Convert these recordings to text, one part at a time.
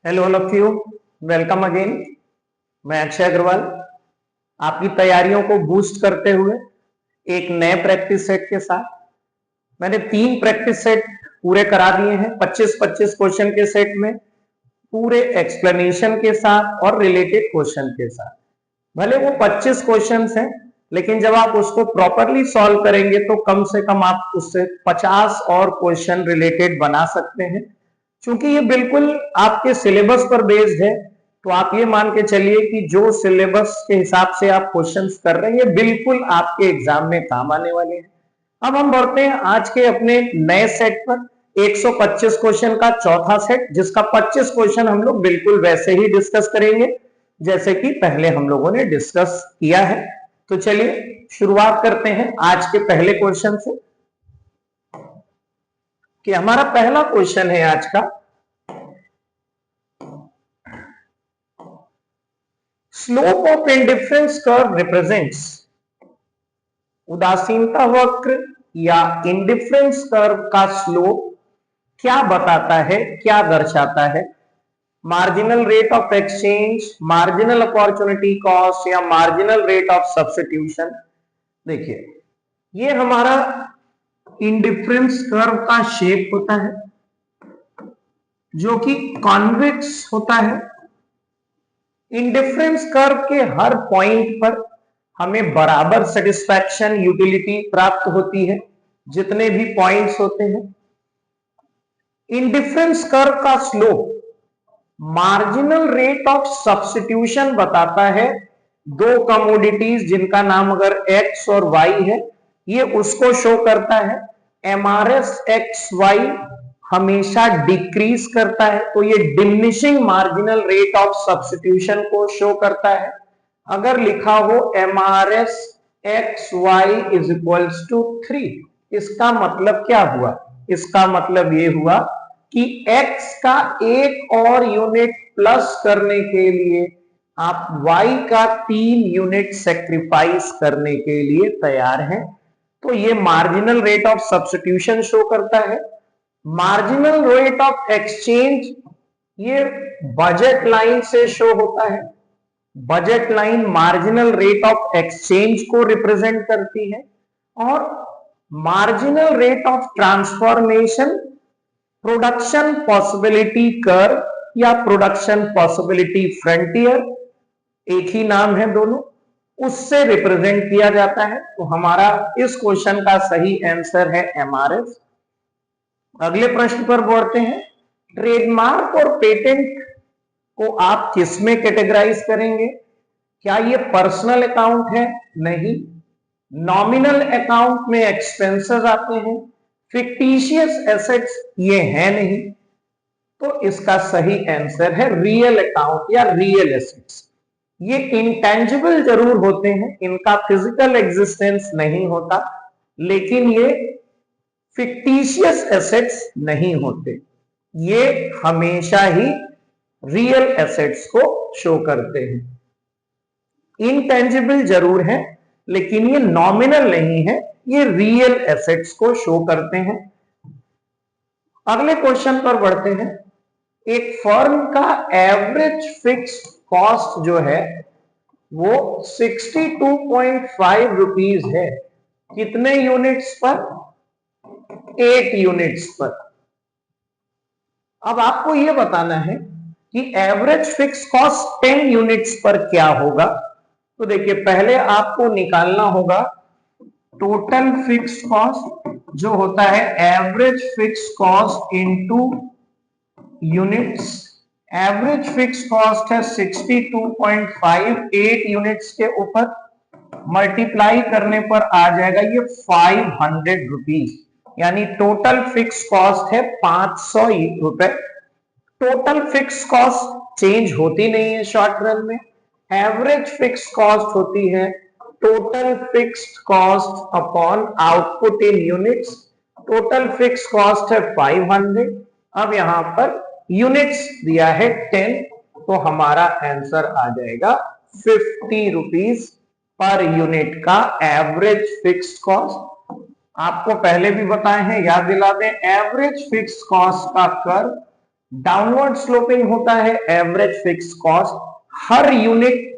Hello all of you, welcome again. मैं अक्षय अग्रवाल, आपकी तैयारियों को बूस्ट करते हुए एक नए प्रैक्टिस सेट के साथ मैंने 3 प्रैक्टिस सेट पूरे करा दिए हैं। 25-25 क्वेश्चन के सेट में पूरे एक्सप्लेनेशन के साथ और रिलेटेड क्वेश्चन के साथ। भले वो 25 क्वेश्चन हैं, लेकिन जब आप उसको प्रॉपरली सॉल्व करेंगे तो कम से कम आप उससे 50 और क्वेश्चन रिलेटेड बना सकते हैं। क्योंकि ये बिल्कुल आपके सिलेबस पर बेस्ड है, तो आप ये मान के चलिए कि जो सिलेबस के हिसाब से आप क्वेश्चंस कर रहे हैं ये बिल्कुल आपके एग्जाम में काम आने वाले हैं। अब हम बढ़ते हैं आज के अपने नए सेट पर, 125 क्वेश्चन का चौथा सेट, जिसका 25 क्वेश्चन हम लोग बिल्कुल वैसे ही डिस्कस करेंगे जैसे कि पहले हम लोगों ने डिस्कस किया है। तो चलिए शुरुआत करते हैं आज के पहले क्वेश्चन से। कि हमारा पहला क्वेश्चन है आज का, slope of indifference curve represents. उदासीनता वक्र या इंडिफरेंस कर्व का स्लोप क्या बताता है, क्या दर्शाता है? Marginal rate of exchange, marginal opportunity cost या मार्जिनल रेट ऑफ सब्स्टिट्यूशन। देखिए, ये हमारा इंडिफरेंस कर्व का शेप होता है जो कि कॉन्वेक्स होता है। इंडिफरेंस कर्व के हर पॉइंट पर हमें बराबर सेटिस्फैक्शन यूटिलिटी प्राप्त होती है जितने भी पॉइंट्स होते हैं। इंडिफरेंस कर्व का slope marginal rate of substitution बताता है। दो कमोडिटीज जिनका नाम अगर एक्स और वाई है, ये उसको शो करता है। एमआरएस एक्स वाई हमेशा डिक्रीज करता है, तो ये diminishing marginal rate of substitution को शो करता है। अगर लिखा हो MRS X Y is equals to 3, इसका मतलब क्या हुआ? इसका मतलब ये हुआ कि x का एक और यूनिट प्लस करने के लिए आप y का 3 यूनिट सेक्रीफाइस करने के लिए तैयार हैं। तो ये marginal rate of substitution show करता है। मार्जिनल रेट ऑफ एक्सचेंज ये बजट लाइन से शो होता है। Budget line marginal rate of exchange को रिप्रेजेंट करती है। और marginal rate of transformation production possibility curve या प्रोडक्शन पॉसिबिलिटी फ्रंटियर, एक ही नाम है दोनों, उससे रिप्रेजेंट किया जाता है। तो हमारा इस क्वेश्चन का सही आंसर है एमआरएस। अगले प्रश्न पर बढ़ते हैं। ट्रेडमार्क और पेटेंट को आप किस में कैटेगराइज करेंगे? क्या ये पर्सनल अकाउंट है? नहीं। नॉमिनल अकाउंट में एक्सपेंसेस आते हैं। फिक्टिशियस एसेट्स ये है नहीं। तो इसका सही आंसर है रियल अकाउंट या रियल एसेट्स। ये इंटेंजिबल जरूर होते हैं, इनका फिजिकल एग्जिस्टेंस नहीं होता, लेकिन ये फिक्टिशियस एसेट्स नहीं होते। ये हमेशा ही रियल एसेट्स को शो करते हैं। इंटेंजिबल जरूर है, लेकिन ये नॉमिनल नहीं है, ये रियल एसेट्स को शो करते हैं। अगले क्वेश्चन पर बढ़ते हैं। एक फर्म का एवरेज फिक्स्ड कॉस्ट जो है वो 62.5 रुपीज है। कितने यूनिट्स पर? 8 यूनिट्स पर। अब आपको यह बताना है कि एवरेज फिक्स कॉस्ट 10 यूनिट्स पर क्या होगा। तो देखिए, पहले आपको निकालना होगा टोटल फिक्स कॉस्ट जो होता है average fix cost into units. Average fix cost है 62.5, 8 यूनिट्स के ऊपर मल्टीप्लाई करने पर आ जाएगा ये 500 रुपीज, यानी टोटल फिक्स कॉस्ट है 500 रुपए। टोटल फिक्स कॉस्ट चेंज होती नहीं है शॉर्ट रन में। एवरेज फिक्स कॉस्ट होती है total fixed cost upon output इन यूनिट्स। टोटल फिक्स कॉस्ट है 500। अब यहां पर यूनिट्स दिया है 10, तो हमारा आंसर आ जाएगा 50 रुपीज पर यूनिट का एवरेज फिक्स्ड कॉस्ट। आपको पहले भी बताए हैं, याद दिला दें, एवरेज फिक्स्ड कॉस्ट का कर्व डाउनवर्ड स्लोपिंग होता है एवरेज फिक्स कॉस्ट, हर यूनिट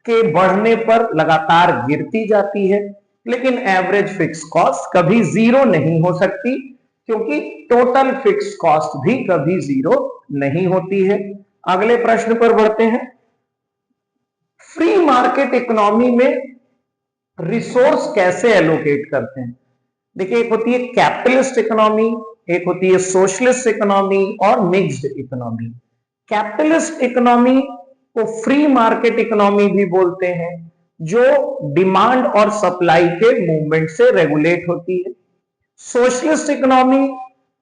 के बढ़ने पर लगातार गिरती जाती है, लेकिन एवरेज फिक्स कॉस्ट कभी जीरो नहीं हो सकती, क्योंकि टोटल फिक्स कॉस्ट भी कभी जीरो नहीं होती है। अगले प्रश्न पर बढ़ते हैं। फ्री मार्केट इकोनॉमी में रिसोर्स कैसे एलोकेट करते हैं? देखिए, एक होती है कैपिटलिस्ट इकोनॉमी, एक होती है सोशलिस्ट इकोनॉमी और मिक्स्ड इकोनॉमी। कैपिटलिस्ट इकोनॉमी को फ्री मार्केट इकोनॉमी भी बोलते हैं, जो डिमांड और सप्लाई के मूवमेंट से रेगुलेट होती है। सोशलिस्ट इकोनॉमी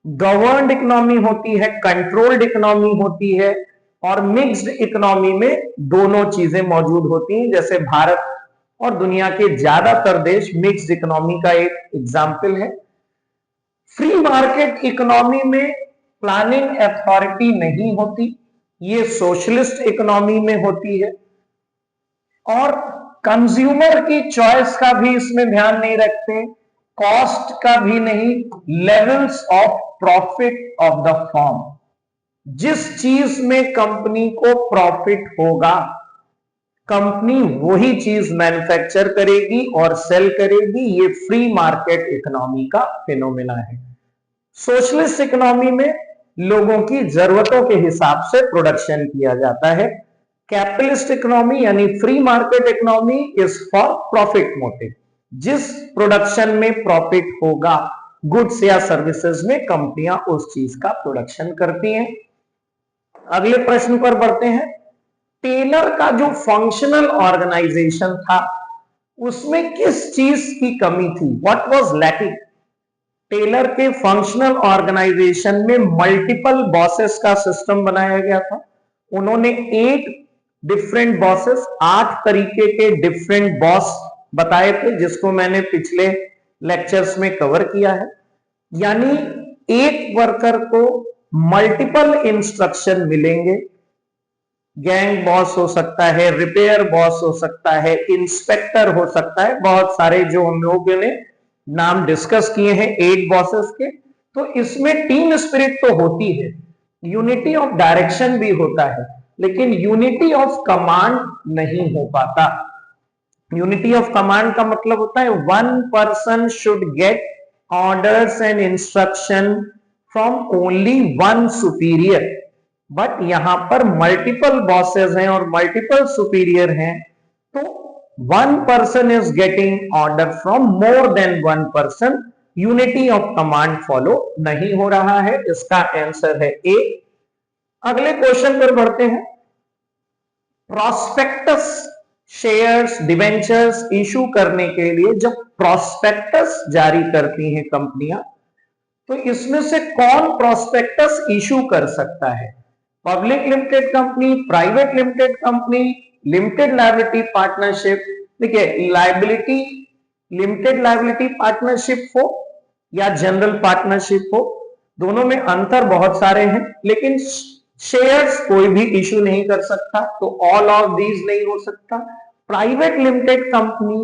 गवर्नड इकोनॉमी होती है, कंट्रोल्ड इकोनॉमी होती है, और मिक्स्ड इकोनॉमी में दोनों चीजें मौजूद होती हैं, जैसे भारत और दुनिया के ज्यादातर देश मिक्स्ड इकोनॉमी का एक एग्जाम्पल है। फ्री मार्केट इकोनॉमी में प्लानिंग अथॉरिटी नहीं होती, ये सोशलिस्ट इकोनॉमी में होती है, और कंज्यूमर की चॉइस का भी इसमें ध्यान नहीं रखते, कॉस्ट का भी नहीं, levels of profit of the firm. जिस चीज में कंपनी को प्रॉफिट होगा, कंपनी वही चीज मैन्युफैक्चर करेगी और सेल करेगी। ये फ्री मार्केट इकोनॉमी का फिनोमेना है। सोशलिस्ट इकोनॉमी में लोगों की जरूरतों के हिसाब से प्रोडक्शन किया जाता है। कैपिटलिस्ट इकोनॉमी यानी free market economy is for profit motive. जिस प्रोडक्शन में प्रॉफिट होगा, गुड्स या सर्विसेज में, कंपनियां उस चीज का प्रोडक्शन करती हैं। अगले प्रश्न पर बढ़ते हैं। टेलर का जो फंक्शनल ऑर्गेनाइजेशन था, उसमें किस चीज की कमी थी? What was lacking? टेलर के फंक्शनल ऑर्गेनाइजेशन में मल्टीपल बॉसेस का सिस्टम बनाया गया था। उन्होंने 8 डिफरेंट बॉसेस, 8 तरीके के डिफरेंट बॉस बताए थे, जिसको मैंने पिछले लेक्चर्स में कवर किया है। यानी एक वर्कर को मल्टीपल इंस्ट्रक्शन मिलेंगे। गैंग बॉस हो सकता है, रिपेयर बॉस हो सकता है, इंस्पेक्टर हो सकता है, बहुत सारे जो हम लोगों ने नाम डिस्कस किए हैं 8 बॉसेस के। तो इसमें टीम स्पिरिट तो होती है, यूनिटी ऑफ डायरेक्शन भी होता है, लेकिन यूनिटी ऑफ कमांड नहीं हो पाता। यूनिटी ऑफ कमांड का मतलब होता है one person should get orders and instruction from only one superior. But यहां पर मल्टीपल बॉसेस हैं और मल्टीपल सुपीरियर हैं, तो one person is getting order from more than one person. Unity of command follow नहीं हो रहा है। इसका आंसर है ए। अगले क्वेश्चन पर बढ़ते हैं। प्रॉस्पेक्टस शेयर्स, डिवेंचर्स इशू करने के लिए जब प्रॉस्पेक्टस जारी करती हैं कंपनियां, तो इसमें से कौन प्रॉस्पेक्टस इशू कर सकता है? Public limited company, private limited company, limited liability partnership. देखिए, लायबिलिटी, लिमिटेड लायबिलिटी पार्टनरशिप हो या जनरल पार्टनरशिप हो, दोनों में अंतर बहुत सारे हैं, लेकिन शेयर्स कोई भी इशू नहीं कर सकता, तो ऑल ऑफ दीज नहीं हो सकता। प्राइवेट लिमिटेड कंपनी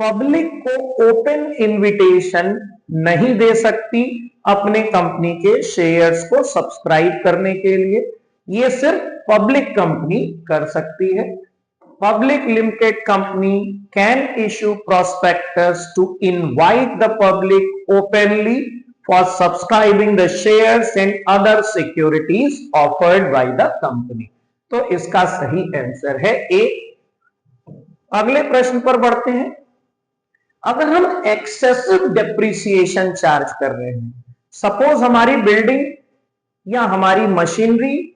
पब्लिक को ओपन इनविटेशन नहीं दे सकती अपने कंपनी के शेयर्स को सब्सक्राइब करने के लिए, ये सिर्फ पब्लिक कंपनी कर सकती है। Public limited company can issue prospectus to invite the public openly for subscribing the shares and other securities offered by the company. तो इसका सही आंसर है ए। अगले प्रश्न पर बढ़ते हैं। अगर हम एक्सेसिव डेप्रिसिएशन चार्ज कर रहे हैं, सपोज हमारी बिल्डिंग या हमारी मशीनरी,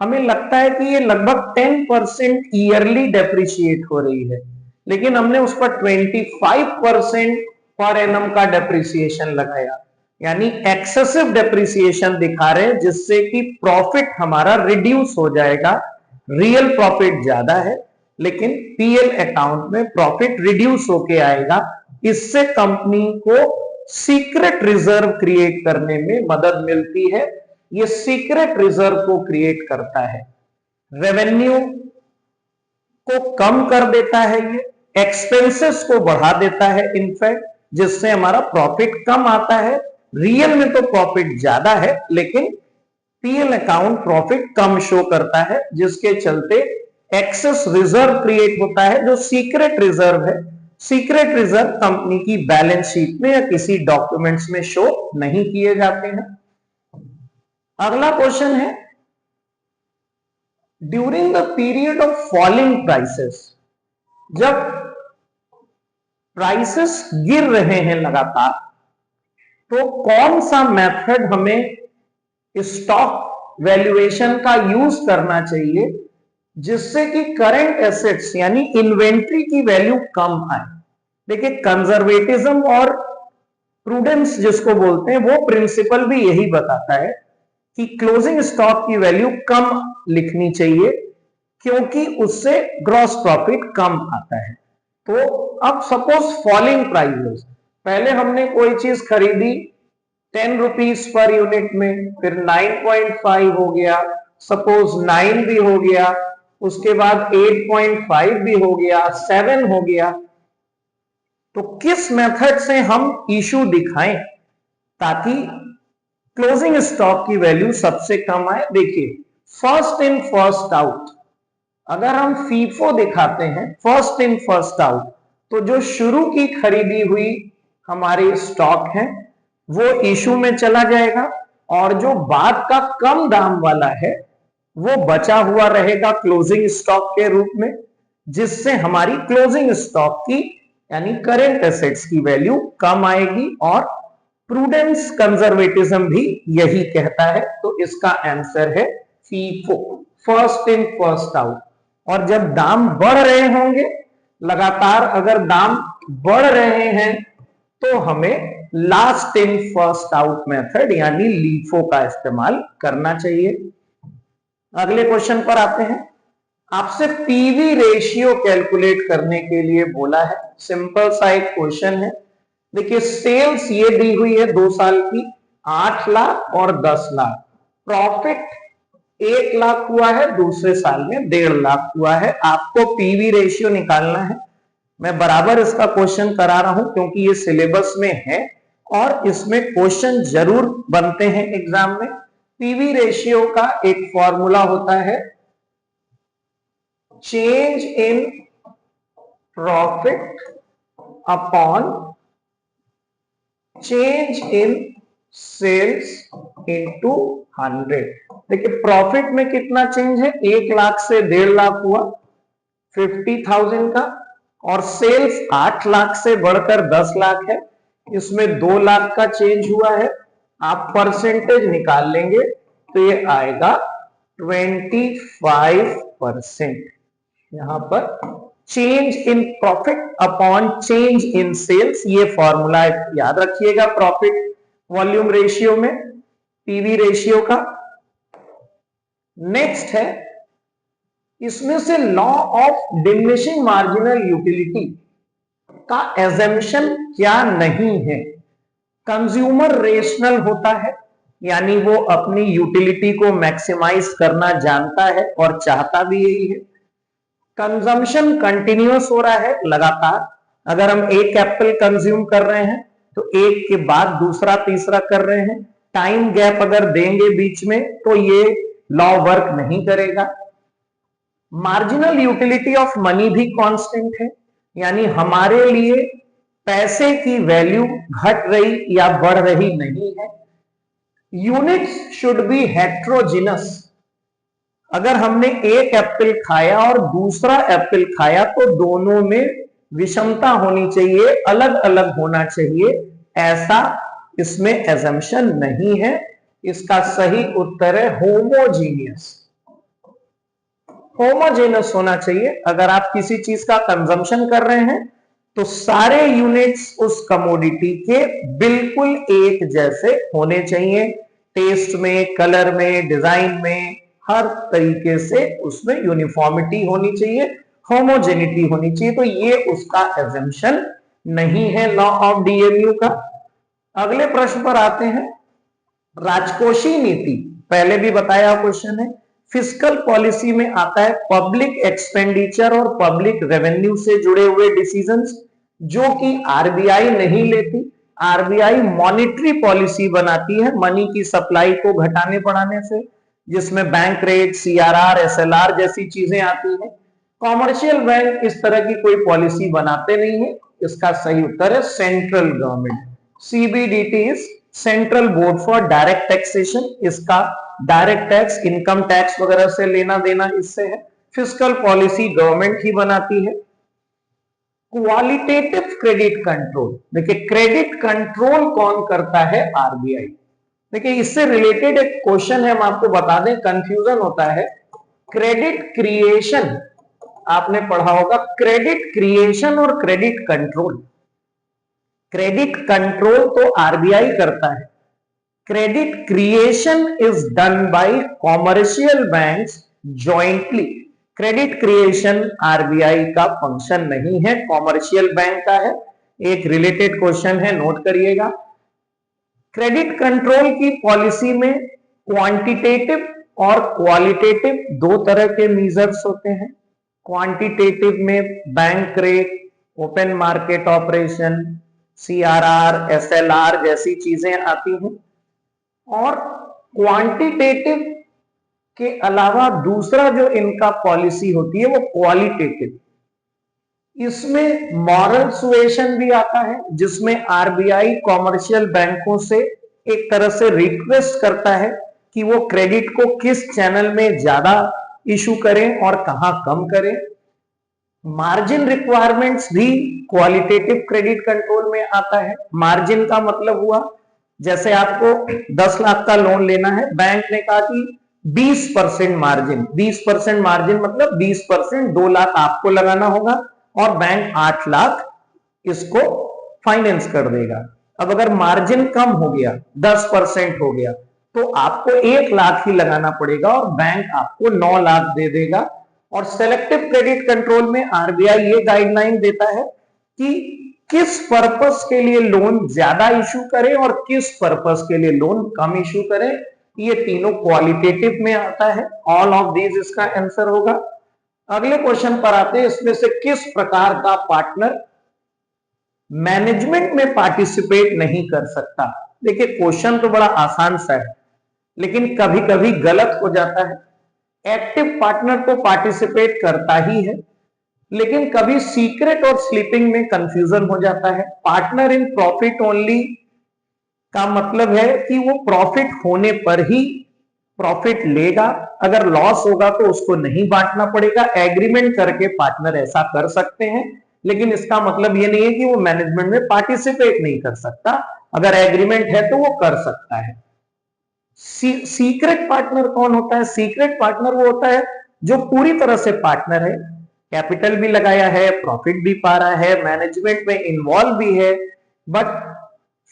हमें लगता है कि ये लगभग 10% ईयरली डेप्रिशिएट हो रही है, लेकिन हमने उस पर 25% पर एनम का डेप्रिसिएशन लगाया, यानी एक्सेसिव डेप्रिसिएशन दिखा रहे हैं, जिससे कि प्रॉफिट हमारा रिड्यूस हो जाएगा। रियल प्रॉफिट ज्यादा है, लेकिन पीएल अकाउंट में प्रॉफिट रिड्यूस होके आएगा। इससे कंपनी को सीक्रेट रिजर्व क्रिएट करने में मदद मिलती है। ये सीक्रेट रिजर्व को क्रिएट करता है, रेवेन्यू को कम कर देता है, ये एक्सपेंसेस को बढ़ा देता है इनफैक्ट, जिससे हमारा प्रॉफिट कम आता है। रियल में तो प्रॉफिट ज्यादा है, लेकिन पीएल अकाउंट प्रॉफिट कम शो करता है, जिसके चलते एक्सेस रिजर्व क्रिएट होता है, जो सीक्रेट रिजर्व है। सीक्रेट रिजर्व कंपनी की बैलेंस शीट में या किसी डॉक्यूमेंट्स में शो नहीं किए जाते हैं। अगला क्वेश्चन है, during the period of falling prices, जब प्राइसेस गिर रहे हैं लगातार, तो कौन सा मेथड हमें स्टॉक वैल्यूएशन का यूज करना चाहिए जिससे कि करंट एसेट्स यानी इन्वेंट्री की वैल्यू कम आए। देखिए, कंजर्वेटिज्म और प्रूडेंस जिसको बोलते हैं, वो प्रिंसिपल भी यही बताता है कि क्लोजिंग स्टॉक की वैल्यू कम लिखनी चाहिए, क्योंकि उससे ग्रॉस प्रॉफिट कम आता है। तो अब सपोज फॉलिंग प्राइसेस, पहले हमने कोई चीज खरीदी 10 रुपीज पर यूनिट में, फिर 9.5 हो गया, सपोज 9 भी हो गया, उसके बाद 8.5 भी हो गया, 7 हो गया। तो किस मेथड से हम इशू दिखाएं ताकि क्लोजिंग स्टॉक की वैल्यू सबसे कम आए? देखिए, फर्स्ट इन फर्स्ट आउट, अगर हम फीफो दिखाते हैं फर्स्ट इन फर्स्ट आउट, तो जो शुरू की खरीदी हुई हमारे स्टॉक है वो इशू में चला जाएगा, और जो बाद का कम दाम वाला है वो बचा हुआ रहेगा क्लोजिंग स्टॉक के रूप में, जिससे हमारी क्लोजिंग स्टॉक की यानी करेंट एसेट्स की वैल्यू कम आएगी। और प्रूडेंस कंजर्वेटिज्म भी यही कहता है, तो इसका आंसर है FIFO, first in first out. और जब दाम बढ़ रहे होंगे लगातार, अगर दाम बढ़ रहे हैं, तो हमें last in first out method यानी लीफो का इस्तेमाल करना चाहिए। अगले क्वेश्चन पर आते हैं। आपसे पीवी रेशियो कैलकुलेट करने के लिए बोला है, सिंपल सा एक क्वेश्चन है। देखिए, सेल्स ये दी हुई है 2 साल की 8 लाख और 10 लाख, प्रॉफिट 1 लाख हुआ है, दूसरे साल में 1.5 लाख हुआ है। आपको पीवी रेशियो निकालना है। मैं बराबर इसका क्वेश्चन करा रहा हूं क्योंकि ये सिलेबस में है और इसमें क्वेश्चन जरूर बनते हैं एग्जाम में। पीवी रेशियो का एक फॉर्मूला होता है, change in profit upon change in sales into 100। देखिए, प्रॉफिट में कितना चेंज है, 1 लाख से 1.5 लाख हुआ 50,000 का, और सेल्स 8 लाख से बढ़कर 10 लाख है, इसमें 2 लाख का चेंज हुआ है। आप परसेंटेज निकाल लेंगे तो ये आएगा 25%। यहां पर change in profit upon change in sales, ये फॉर्मूला याद रखिएगा प्रॉफिट वॉल्यूम रेशियो में, पीवी रेशियो का। नेक्स्ट है, इसमें से law of diminishing marginal utility का एजम्पशन क्या नहीं है। कंज्यूमर रेशनल होता है, यानी वो अपनी यूटिलिटी को मैक्सिमाइज करना जानता है और चाहता भी यही है। कंजम्पशन कंटिन्यूअस हो रहा है लगातार, अगर हम एक एप्पल कंज्यूम कर रहे हैं तो एक के बाद दूसरा तीसरा कर रहे हैं, टाइम गैप अगर देंगे बीच में तो ये लॉ वर्क नहीं करेगा। मार्जिनल यूटिलिटी ऑफ मनी भी कांस्टेंट है, यानी हमारे लिए पैसे की वैल्यू घट रही या बढ़ रही नहीं है। यूनिट्स शुड बी हेट्रोजिनस, अगर हमने एक एप्पल खाया और दूसरा एप्पल खाया तो दोनों में विषमता होनी चाहिए, अलग अलग होना चाहिए, ऐसा इसमें एजम्पशन नहीं है। इसका सही उत्तर है होमोजीनियस। होमोजेनस होना चाहिए। अगर आप किसी चीज का कंजम्पशन कर रहे हैं तो सारे यूनिट्स उस कमोडिटी के बिल्कुल एक जैसे होने चाहिए, टेस्ट में, कलर में, डिजाइन में, हर तरीके से उसमें यूनिफॉर्मिटी होनी चाहिए, होमोजेनिटी होनी चाहिए। तो ये उसका एजम्पशन नहीं है लॉ ऑफ डीएमयू का। अगले प्रश्न पर आते हैं। राजकोषीय नीति पहले भी बताया क्वेश्चन है। फिस्कल पॉलिसी में आता है पब्लिक एक्सपेंडिचर और पब्लिक रेवेन्यू से जुड़े हुए डिसीजंस, जो कि आरबीआई नहीं लेती। आरबीआई मॉनिटरी पॉलिसी बनाती है मनी की सप्लाई को घटाने बढ़ाने से, जिसमें बैंक रेट, सीआरआर, एसएलआर जैसी चीजें आती हैं। कॉमर्शियल बैंक इस तरह की कोई पॉलिसी बनाते नहीं है। इसका सही उत्तर है central government. CBDT is central board for direct taxation. इसका डायरेक्ट टैक्स, इनकम टैक्स वगैरह से लेना देना इससे है। फिस्कल पॉलिसी गवर्नमेंट ही बनाती है। क्वालिटेटिव क्रेडिट कंट्रोल, देखिए क्रेडिट कंट्रोल कौन करता है? आरबीआई। देखिए इससे रिलेटेड एक क्वेश्चन है, हम आपको बता दें, कंफ्यूजन होता है। क्रेडिट क्रिएशन आपने पढ़ा होगा, क्रेडिट क्रिएशन और क्रेडिट कंट्रोल। क्रेडिट कंट्रोल तो आरबीआई करता है, credit creation is done by commercial banks jointly. Credit creation RBI का फंक्शन नहीं है, कॉमर्शियल बैंक का है। एक रिलेटेड क्वेश्चन है, नोट करिएगा। क्रेडिट कंट्रोल की पॉलिसी में क्वांटिटेटिव और क्वालिटेटिव दो तरह के मेजर्स होते हैं। क्वांटिटेटिव में bank rate, open market operation, CRR, SLR जैसी चीजें आती हैं। और क्वांटिटेटिव के अलावा दूसरा जो इनका पॉलिसी होती है वो क्वालिटेटिव। इसमें मॉरल सुएशन भी आता है, जिसमें आरबीआई कॉमर्शियल बैंकों से एक तरह से रिक्वेस्ट करता है कि वो क्रेडिट को किस चैनल में ज्यादा इशू करें और कहां कम करें। मार्जिन रिक्वायरमेंट्स भी क्वालिटेटिव क्रेडिट कंट्रोल में आता है। मार्जिन का मतलब हुआ, जैसे आपको 10 लाख का लोन लेना है, बैंक ने कहा कि 20% मार्जिन। 20% मार्जिन मतलब 20%, 2 लाख आपको लगाना होगा और बैंक 8 लाख इसको फाइनेंस कर देगा। अब अगर मार्जिन कम हो गया, 10% हो गया, तो आपको 1 लाख ही लगाना पड़ेगा और बैंक आपको 9 लाख दे देगा। और सेलेक्टिव क्रेडिट कंट्रोल में आरबीआई ये गाइडलाइन देता है कि किस पर्पस के लिए लोन ज्यादा इशू करें और किस पर्पस के लिए लोन कम इशू करें। ये तीनों क्वालिटेटिव में आता है। ऑल ऑफ दीज इसका आंसर होगा। अगले क्वेश्चन पर आते हैं, इसमें से किस प्रकार का पार्टनर मैनेजमेंट में पार्टिसिपेट नहीं कर सकता? देखिए क्वेश्चन तो बड़ा आसान सा है, लेकिन कभी कभी गलत हो जाता है। एक्टिव पार्टनर तो पार्टिसिपेट करता ही है, लेकिन कभी सीक्रेट और स्लीपिंग में कंफ्यूजन हो जाता है। पार्टनर इन प्रॉफिट ओनली का मतलब है कि वो प्रॉफिट होने पर ही प्रॉफिट लेगा, अगर लॉस होगा तो उसको नहीं बांटना पड़ेगा। एग्रीमेंट करके पार्टनर ऐसा कर सकते हैं, लेकिन इसका मतलब ये नहीं है कि वो मैनेजमेंट में पार्टिसिपेट नहीं कर सकता। अगर एग्रीमेंट है तो वो कर सकता है। सीक्रेट पार्टनर कौन होता है? सीक्रेट पार्टनर वो होता है जो पूरी तरह से पार्टनर है, कैपिटल भी लगाया है, प्रॉफिट भी पा रहा है, मैनेजमेंट में इन्वॉल्व भी है, बट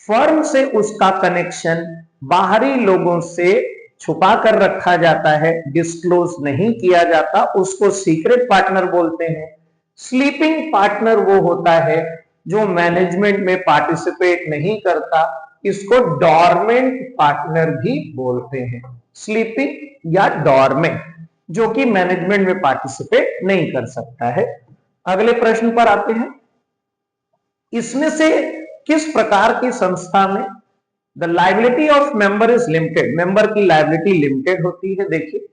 फर्म से उसका कनेक्शन बाहरी लोगों से छुपा कर रखा जाता है, डिस्क्लोज नहीं किया जाता, उसको सीक्रेट पार्टनर बोलते हैं। स्लीपिंग पार्टनर वो होता है जो मैनेजमेंट में पार्टिसिपेट नहीं करता, इसको डॉर्मेंट पार्टनर भी बोलते हैं। स्लीपिंग या डॉर्मेंट, जो कि मैनेजमेंट में पार्टिसिपेट नहीं कर सकता है। अगले प्रश्न पर आते हैं, इसमें से किस प्रकार की संस्था में the liability of member is limited? Member की लायबिलिटी लिमिटेड होती है। देखिए,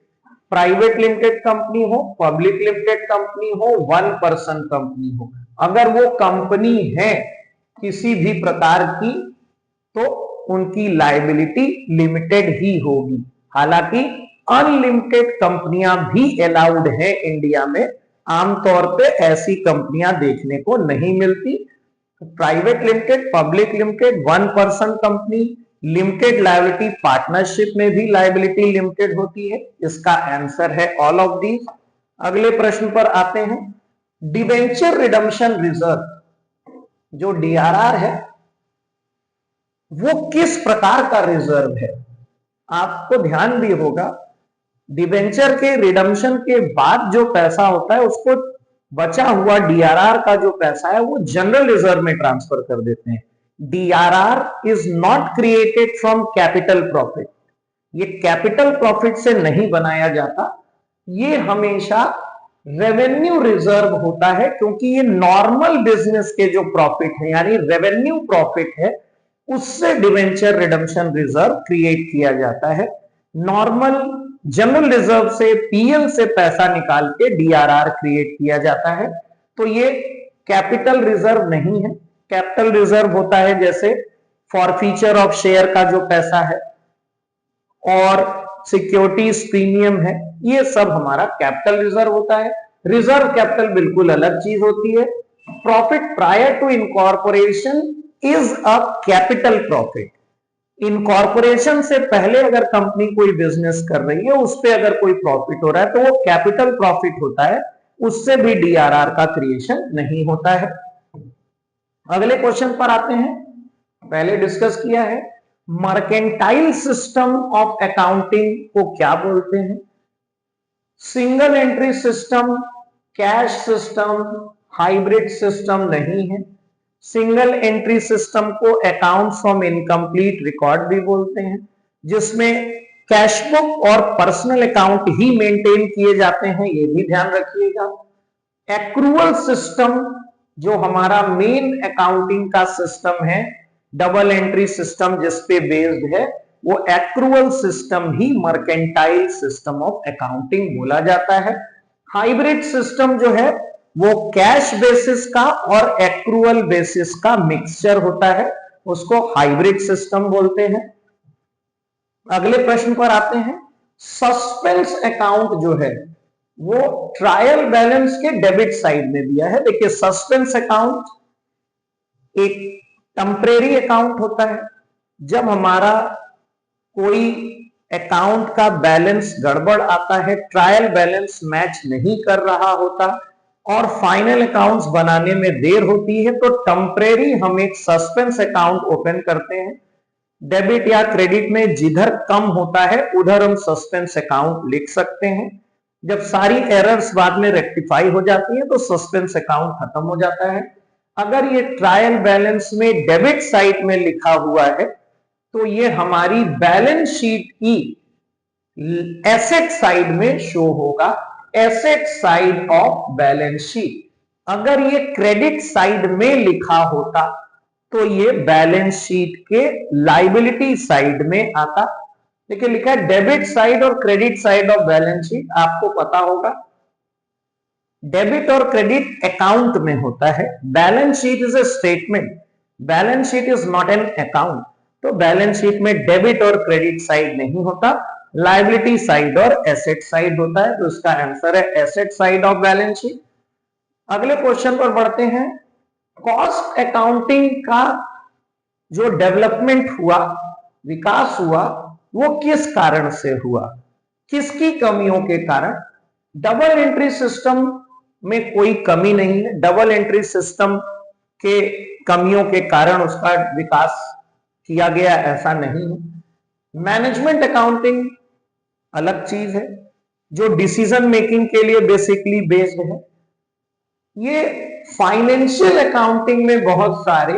प्राइवेट लिमिटेड कंपनी हो, पब्लिक लिमिटेड कंपनी हो, 1 पर्सन कंपनी हो, अगर वो कंपनी है किसी भी प्रकार की तो उनकी लायबिलिटी लिमिटेड ही होगी। हालांकि अनलिमिटेड कंपनियां भी अलाउड है इंडिया में, आमतौर पे ऐसी कंपनियां देखने को नहीं मिलती। Private limited, public limited, 1 person company, limited liability, partnership में भी लायबिलिटी लिमिटेड होती है। इसका आंसर है ऑल ऑफ दीज। अगले प्रश्न पर आते हैं, डिवेंचर रिडम्पशन रिजर्व, जो डीआरआर है, वो किस प्रकार का रिजर्व है? आपको ध्यान भी होगा, डिवेंचर के रिडम्पशन के बाद जो पैसा होता है, उसको बचा हुआ डीआरआर का जो पैसा है वो जनरल रिजर्व में ट्रांसफर कर देते हैं। DRR is not created from capital profit. ये कैपिटल प्रॉफिट से नहीं बनाया जाता, ये हमेशा रेवेन्यू रिजर्व होता है, क्योंकि ये नॉर्मल बिजनेस के जो प्रॉफिट है यानी रेवेन्यू प्रॉफिट है, उससे डिवेंचर रिडम्पशन रिजर्व क्रिएट किया जाता है। नॉर्मल जनरल रिजर्व से, पीएल से पैसा निकाल के डीआरआर क्रिएट किया जाता है। तो ये कैपिटल रिजर्व नहीं है। कैपिटल रिजर्व होता है जैसे फॉरफीचर ऑफ शेयर का जो पैसा है और सिक्योरिटीज प्रीमियम है, ये सब हमारा कैपिटल रिजर्व होता है। रिजर्व कैपिटल बिल्कुल अलग चीज होती है। Profit prior to incorporation is a capital profit. Incorporation से पहले अगर कंपनी कोई बिजनेस कर रही है, उस पर अगर कोई प्रॉफिट हो रहा है तो वो कैपिटल प्रॉफिट होता है, उससे भी डीआरआर का क्रिएशन नहीं होता है। अगले क्वेश्चन पर आते हैं। पहले डिस्कस किया है मर्केंटाइल सिस्टम ऑफ अकाउंटिंग को क्या बोलते हैं। Single entry system, cash system, hybrid system नहीं है। सिंगल एंट्री सिस्टम को अकाउंट फ्रॉम इनकम्प्लीट रिकॉर्ड भी बोलते हैं, जिसमें कैश बुक और पर्सनल अकाउंट ही मेंटेन किए जाते हैं, ये भी ध्यान रखिएगा। एक्रूअल सिस्टम जो हमारा मेन अकाउंटिंग का सिस्टम है, डबल एंट्री सिस्टम जिसपे बेस्ड है, वो accrual system he mercantile system of accounting बोला जाता है। हाइब्रिड सिस्टम जो है वो कैश बेसिस का और एक्रूअल बेसिस का मिक्सचर होता है, उसको हाइब्रिड सिस्टम बोलते हैं। अगले प्रश्न पर आते हैं। सस्पेंस अकाउंट जो है वो ट्रायल बैलेंस के डेबिट साइड में दिया है। देखिए, सस्पेंस अकाउंट एक टेम्परेरी अकाउंट होता है। जब हमारा कोई अकाउंट का बैलेंस गड़बड़ आता है, ट्रायल बैलेंस मैच नहीं कर रहा होता और फाइनल अकाउंट्स बनाने में देर होती है, तो टेम्परेरी हम एक सस्पेंस अकाउंट ओपन करते हैं। डेबिट या क्रेडिट में जिधर कम होता है उधर हम सस्पेंस अकाउंट लिख सकते हैं। जब सारी एरर्स बाद में रेक्टिफाई हो जाती है तो सस्पेंस अकाउंट खत्म हो जाता है। अगर ये ट्रायल बैलेंस में डेबिट साइड में लिखा हुआ है तो ये हमारी बैलेंस शीट की एसेट साइड में शो होगा, asset side of balance sheet. अगर ये क्रेडिट साइड में लिखा होता तो ये बैलेंस शीट के लाइबिलिटी साइड में आता। देखिए, लिखा है डेबिट साइड और credit side of balance sheet, आपको पता होगा डेबिट और क्रेडिट अकाउंट में होता है। Balance sheet is a statement, balance sheet is not an account. तो बैलेंस शीट में डेबिट और क्रेडिट साइड नहीं होता, लाइबिलिटी साइड और एसेट साइड होता है। तो इसका आंसर है asset side of balance sheet. अगले क्वेश्चन पर बढ़ते हैं। कॉस्ट अकाउंटिंग का जो डेवलपमेंट हुआ, विकास हुआ, वो किस कारण से हुआ, किसकी कमियों के कारण। डबल एंट्री सिस्टम में कोई कमी नहीं है, डबल एंट्री सिस्टम के कमियों के कारण उसका विकास किया गया ऐसा नहीं है। मैनेजमेंट अकाउंटिंग अलग चीज है जो डिसीजन मेकिंग के लिए बेसिकली बेस्ड है। ये फाइनेंशियल अकाउंटिंग में बहुत सारे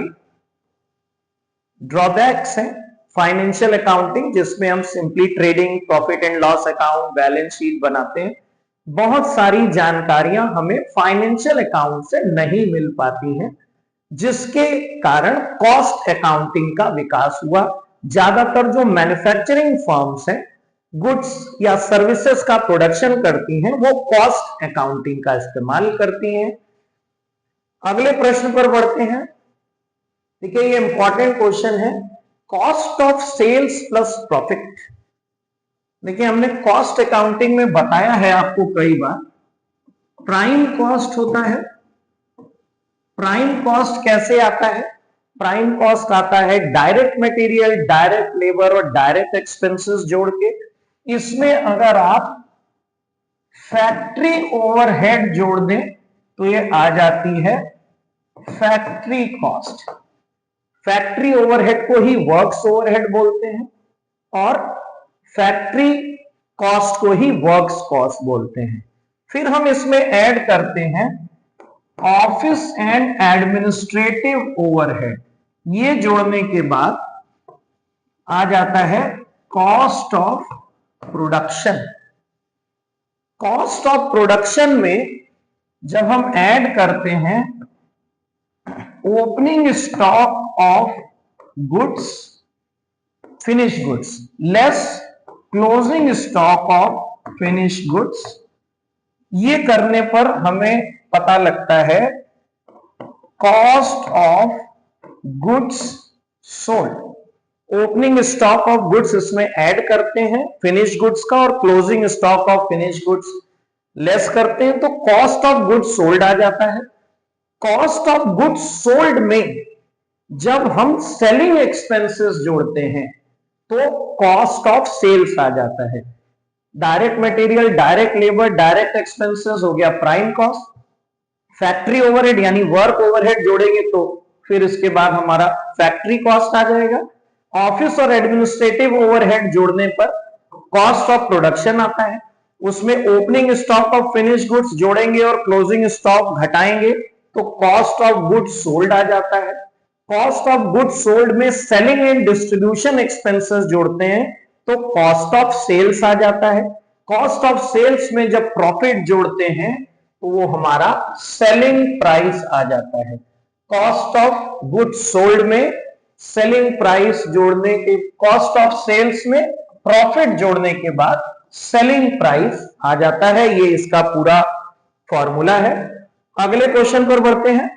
ड्रॉबैक्स हैं। फाइनेंशियल अकाउंटिंग जिसमें हम simply trading, profit and loss account, balance sheet बनाते हैं, बहुत सारी जानकारियां हमें फाइनेंशियल अकाउंट से नहीं मिल पाती हैं, जिसके कारण कॉस्ट अकाउंटिंग का विकास हुआ। ज्यादातर जो मैन्युफैक्चरिंग फर्म्स हैं, गुड्स या सर्विसेज का प्रोडक्शन करती हैं, वो कॉस्ट अकाउंटिंग का इस्तेमाल करती हैं। अगले प्रश्न पर बढ़ते हैं। देखिए, ये इंपॉर्टेंट क्वेश्चन है, cost of sales plus profit. देखिए, हमने कॉस्ट अकाउंटिंग में बताया है आपको कई बार, प्राइम कॉस्ट होता है। प्राइम कॉस्ट कैसे आता है? प्राइम कॉस्ट आता है डायरेक्ट मटेरियल, डायरेक्ट लेबर और डायरेक्ट एक्सपेंसेस जोड़ के। इसमें अगर आप फैक्ट्री ओवरहेड जोड़ दें तो ये आ जाती है फैक्ट्री कॉस्ट। फैक्ट्री ओवरहेड को ही वर्क्स ओवरहेड बोलते हैं और फैक्ट्री कॉस्ट को ही वर्क्स कॉस्ट बोलते हैं। फिर हम इसमें ऐड करते हैं ऑफिस एंड एडमिनिस्ट्रेटिव ओवरहेड। ये जोड़ने के बाद आ जाता है cost of production. Cost of production में जब हम ऐड करते हैं opening stock of goods, finish goods less closing stock of finish goods. ये करने पर हमें पता लगता है cost of goods sold. Opening stock of goods इसमें ऐड करते हैं फिनिश गुड्स का, और closing stock of finish goods less करते हैं, तो कॉस्ट ऑफ गुड्स सोल्ड आ जाता है। कॉस्ट ऑफ गुड्स सोल्ड में जब हम सेलिंग एक्सपेंसेस जोड़ते हैं तो कॉस्ट ऑफ सेल्स आ जाता है। Direct material, direct labour, direct expenses हो गया प्राइम कॉस्ट। फैक्ट्री ओवरहेड यानी वर्क ओवरहेड जोड़ेंगे तो फिर इसके बाद हमारा फैक्ट्री कॉस्ट आ जाएगा। ऑफिस और एडमिनिस्ट्रेटिव ओवरहेड जोड़ने पर कॉस्ट ऑफ प्रोडक्शन आता है। उसमें opening stock of finish goods जोड़ेंगे और क्लोजिंग स्टॉक घटाएंगे तो कॉस्ट ऑफ गुड्स सोल्ड आ जाता है। कॉस्ट ऑफ गुड्स सोल्ड में सेलिंग एंड डिस्ट्रीब्यूशन एक्सपेंसेस जोड़ते हैं तो कॉस्ट ऑफ सेल्स आ जाता है। कॉस्ट ऑफ सेल्स में जब प्रॉफिट जोड़ते हैं तो वो हमारा सेलिंग प्राइस आ जाता है। कॉस्ट ऑफ गुड्स सोल्ड में सेलिंग प्राइस जोड़ने के, कॉस्ट ऑफ सेल्स में प्रॉफिट जोड़ने के बाद सेलिंग प्राइस आ जाता है। ये इसका पूरा फॉर्मूला है। अगले क्वेश्चन पर बढ़ते हैं।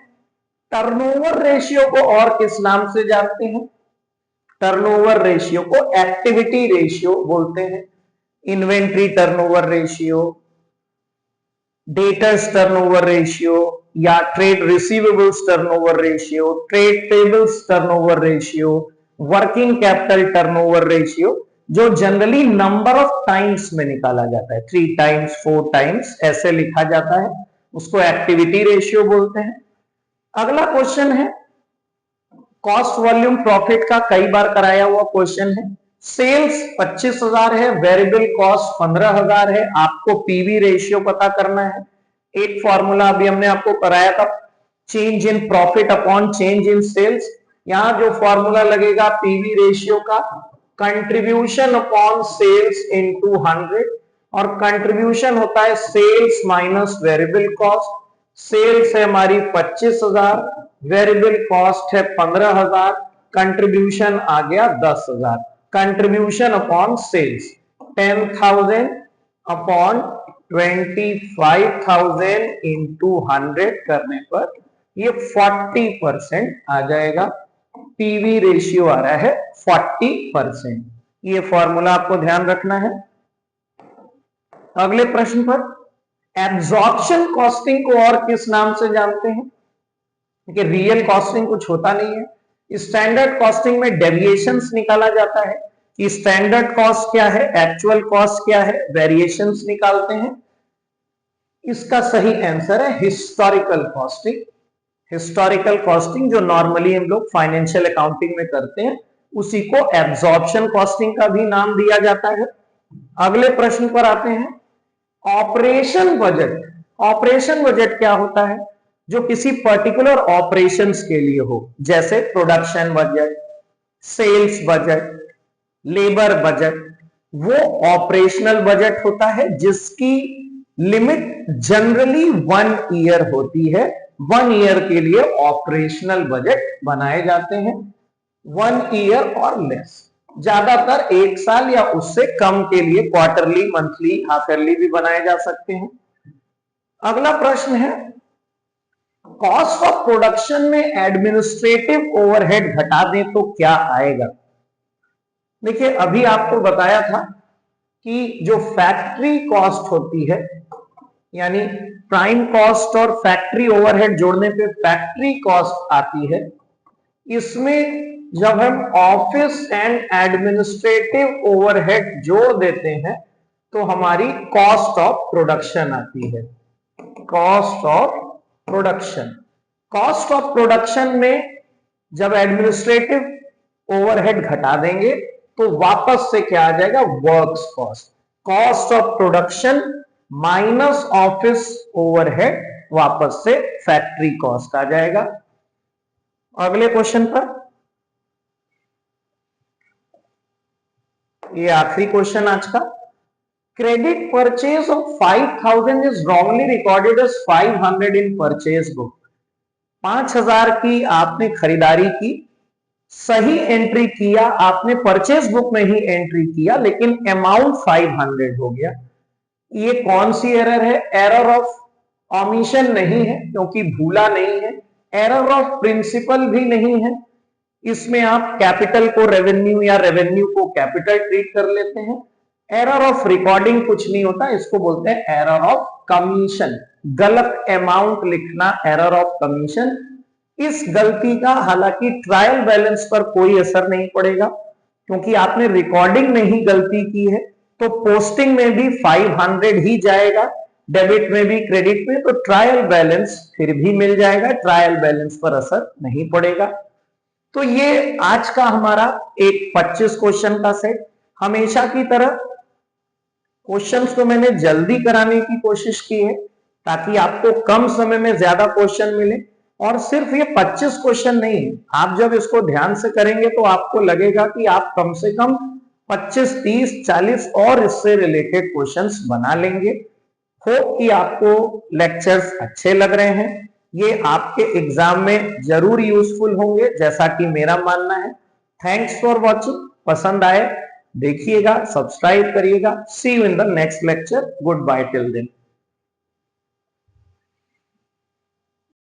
टर्नओवर रेशियो को और किस नाम से जानते हैं? टर्नओवर रेशियो को एक्टिविटी रेशियो बोलते हैं। Inventory turnover ratio, debtors turnover ratio या trade receivables turnover ratio, trade payables turnover ratio, working capital turnover ratio, जो जनरली नंबर ऑफ टाइम्स में निकाला जाता है, 3 टाइम्स 4 टाइम्स ऐसे लिखा जाता है, उसको एक्टिविटी रेशियो बोलते हैं। अगला क्वेश्चन है कॉस्ट वॉल्यूम प्रॉफिट का, कई बार कराया हुआ क्वेश्चन है। सेल्स 25,000 है, वेरिएबल कॉस्ट 15,000 है, आपको पीवी रेशियो पता करना है। एक फॉर्मूला अभी हमने आपको कराया था, change in profit upon change in sales. यहां जो फॉर्मूला लगेगा पीवी रेशियो का, कंट्रीब्यूशन अपॉन सेल्स इनटू 100, और कंट्रीब्यूशन होता है sales minus variable cost. Sales है हमारी 25,000, वेरिएबल कॉस्ट है 15,000, कंट्रीब्यूशन आ गया 10,000। Contribution upon sales 10,000 upon 25,000 into 100 करने पर ये 40% आ जाएगा। पीवी रेशियो आ रहा है 40%। ये फॉर्मूला आपको ध्यान रखना है। अगले प्रश्न पर, एब्जॉर्प्शन कॉस्टिंग को और किस नाम से जानते हैं? कि रियल कॉस्टिंग कुछ होता नहीं है। स्टैंडर्ड कॉस्टिंग में डेविएशंस निकाला जाता है कि स्टैंडर्ड कॉस्ट क्या है, एक्चुअल कॉस्ट क्या है, वेरिएशंस निकालते हैं। इसका सही आंसर है हिस्टोरिकल कॉस्टिंग। हिस्टोरिकल कॉस्टिंग जो नॉर्मली हम लोग फाइनेंशियल अकाउंटिंग में करते हैं उसी को एब्जॉर्प्शन कॉस्टिंग का भी नाम दिया जाता है। अगले प्रश्न पर आते हैं, ऑपरेशन बजट। ऑपरेशन बजट क्या होता है? जो किसी पर्टिकुलर ऑपरेशंस के लिए हो, जैसे production budget, sales budget, labour budget, वो ऑपरेशनल बजट होता है जिसकी लिमिट जनरली 1 ईयर होती है। 1 ईयर के लिए ऑपरेशनल बजट बनाए जाते हैं, 1 ईयर और लेस। ज्यादातर 1 साल या उससे कम के लिए क्वार्टरली, मंथली, हाफ ईयरली भी बनाए जा सकते हैं। अगला प्रश्न है, कॉस्ट ऑफ प्रोडक्शन में एडमिनिस्ट्रेटिव ओवरहेड घटा दें तो क्या आएगा? देखिए अभी आपको बताया था कि जो फैक्ट्री कॉस्ट होती है, यानी प्राइम कॉस्ट और फैक्ट्री ओवरहेड जोड़ने पे फैक्ट्री कॉस्ट आती है। इसमें जब हम ऑफिस एंड एडमिनिस्ट्रेटिव ओवरहेड जोड़ देते हैं तो हमारी कॉस्ट ऑफ प्रोडक्शन आती है। Cost of production, cost of production में जब एडमिनिस्ट्रेटिव ओवरहेड घटा देंगे तो वापस से क्या आ जाएगा? Works cost. Cost of production minus office overhead, वापस से फैक्ट्री कॉस्ट आ जाएगा। अगले क्वेश्चन पर, ये आखिरी क्वेश्चन आज का। Credit purchase of 5,000 is wrongly recorded as 500 in purchase book. 5,000 की आपने खरीदारी की सही एंट्री किया आपने, परचेज बुक में ही एंट्री किया, लेकिन अमाउंट 500 हो गया। ये कौन सी एरर है? एरर ऑफ ऑमिशन नहीं है, क्योंकि भूला नहीं है। एरर ऑफ प्रिंसिपल भी नहीं है, इसमें आप कैपिटल को रेवेन्यू या रेवेन्यू को कैपिटल ट्रीट कर लेते हैं। एरर ऑफ रिकॉर्डिंग कुछ नहीं होता, इसको बोलते हैं एरर ऑफ कमीशन। गलत अमाउंट लिखना एरर ऑफ कमीशन। इस गलती का हालांकि ट्रायल बैलेंस पर कोई असर नहीं पड़ेगा, क्योंकि आपने रिकॉर्डिंग में ही गलती की है, तो पोस्टिंग में भी 500 ही जाएगा, डेबिट में भी क्रेडिट में, तो ट्रायल बैलेंस फिर भी मिल जाएगा, ट्रायल बैलेंस पर असर नहीं पड़ेगा। तो ये आज का हमारा एक 25 क्वेश्चन का सेट। हमेशा की तरह क्वेश्चंस तो मैंने जल्दी कराने की कोशिश की है, ताकि आपको कम समय में ज्यादा क्वेश्चन मिले। और सिर्फ ये 25 क्वेश्चन नहीं है, आप जब इसको ध्यान से करेंगे तो आपको लगेगा कि आप कम से कम 25, 30, 40 और इससे रिलेटेड क्वेश्चंस बना लेंगे। होप कि आपको लेक्चर्स अच्छे लग रहे हैं, ये आपके एग्जाम में जरूर यूजफुल होंगे, जैसा कि मेरा मानना है। Thanks for watching. पसंद आए देखिएगा, सब्सक्राइब करिएगा। See you in the next lecture. Good bye till then.